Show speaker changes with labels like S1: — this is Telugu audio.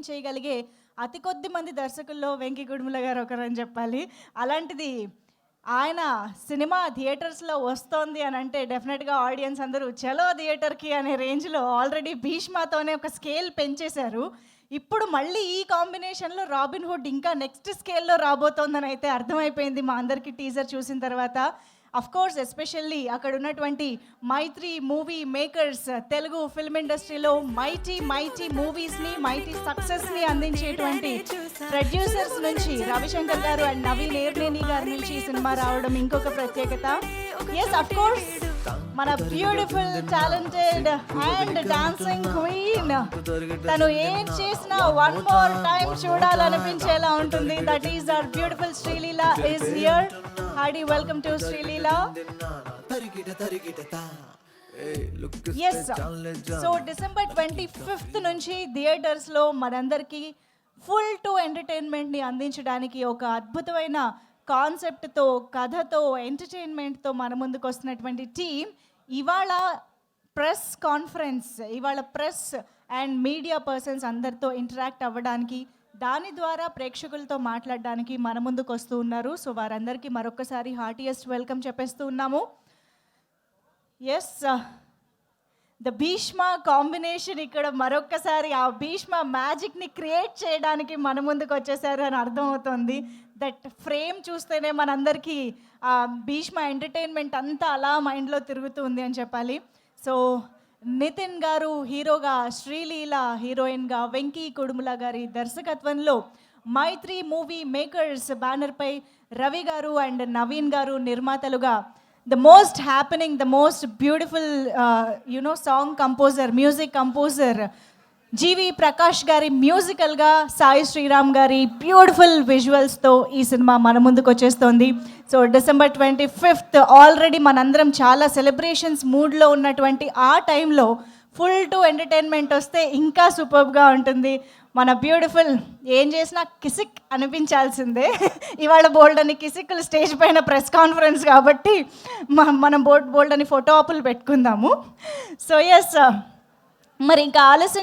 S1: చేయగలిగే అతి కొద్ది మంది దర్శకుల్లో వెంకీ కుడుముల గారు ఒకరని చెప్పాలి. అలాంటిది ఆయన సినిమా థియేటర్స్లో వస్తోంది అని అంటే డెఫినెట్గా ఆడియన్స్ అందరూ చలో థియేటర్కి అనే రేంజ్లో ఆల్రెడీ భీష్మతోనే ఒక స్కేల్ పెంచేశారు. ఇప్పుడు మళ్ళీ ఈ కాంబినేషన్లో రాబిన్ హుడ్ ఇంకా నెక్స్ట్ స్కేల్లో రాబోతోందని అయితే అర్థమైపోయింది మా అందరికీ టీజర్ చూసిన తర్వాత. అఫ్ కోర్స్ ఎస్పెషల్లీ అక్కడ ఉన్నటువంటి మైత్రి మూవీ మేకర్స్ తెలుగు ఫిల్మ్ ఇండస్ట్రీలో మైటీ మూవీస్ని మైటీ సక్సెస్ని అందించేటువంటి ప్రొడ్యూసర్స్ నుంచి రవిశంకర్ గారు అండ్ నవీన్ ఏర్నేని గారి నుంచి ఈ సినిమా రావడం ఇంకొక ప్రత్యేకత. ఎస్ అఫ్ కోర్స్ మన beautiful talented and dancing queen తను ఏం చేసినా వన్ మోర్ టైం చూడాలనిపించేలా ఉంటుంది. That is our beautiful Sreeleela is here. Hearty welcome to Sreeleela. Yes so December 25th నుంచి థియేటర్స్లో మనందరికీ ఫుల్ టు ఎంటర్టైన్మెంట్ని అందించడానికి ఒక అద్భుతమైన కాన్సెప్ట్తో కథతో ఎంటర్టైన్మెంట్తో మన ముందుకు వస్తున్నటువంటి టీం ఇవాళ ప్రెస్ కాన్ఫరెన్స్, ఇవాళ ప్రెస్ అండ్ మీడియా పర్సన్స్ అందరితో ఇంటరాక్ట్ అవ్వడానికి, దాని ద్వారా ప్రేక్షకులతో మాట్లాడడానికి మన ముందుకు వస్తూ ఉన్నారు. సో వారందరికీ మరొకసారి హార్టియెస్ట్ వెల్కమ్ చెప్పేస్తూ ఉన్నాము. ఎస్ ద భీష్మ కాంబినేషన్ ఇక్కడ మరొక్కసారి ఆ భీష్మ మ్యాజిక్ని క్రియేట్ చేయడానికి మన ముందుకు వచ్చేసారు అని అర్థమవుతుంది. దట్ ఫ్రేమ్ చూస్తేనే మనందరికీ ఆ భీష్మ ఎంటర్టైన్మెంట్ అంతా అలా మైండ్లో తిరుగుతుంది అని చెప్పాలి. సో నితిన్ గారు హీరోగా, శ్రీలీల హీరోయిన్గా, వెంకీ కుడుముల గారి దర్శకత్వంలో మైత్రి మూవీ మేకర్స్ బ్యానర్పై రవి గారు అండ్ నవీన్ గారు నిర్మాతలుగా the most happening, the most beautiful song composer, music composer జీవి ప్రకాష్ గారి మ్యూజికల్గా, సాయి శ్రీరామ్ గారి బ్యూటిఫుల్ విజువల్స్తో ఈ సినిమా మన ముందుకు వచ్చేస్తోంది. సో December 25th ఆల్రెడీ మనందరం చాలా సెలబ్రేషన్స్ మూడ్లో ఉన్నటువంటి ఆ టైంలో ఫుల్ టు ఎంటర్టైన్మెంట్ వస్తే ఇంకా సూపర్గా ఉంటుంది. మన బ్యూటిఫుల్ ఏం చేసినా కిసిక్ అనిపించాల్సిందే. ఇవాళ బోల్డ్ అని కిసిక్లు స్టేజ్ పైన ప్రెస్ కాన్ఫరెన్స్ కాబట్టి మనం బోల్డ్ అని ఫోటో ఆపులు పెట్టుకుందాము. సో ఎస్ మరి ఇంకా ఆలస్యం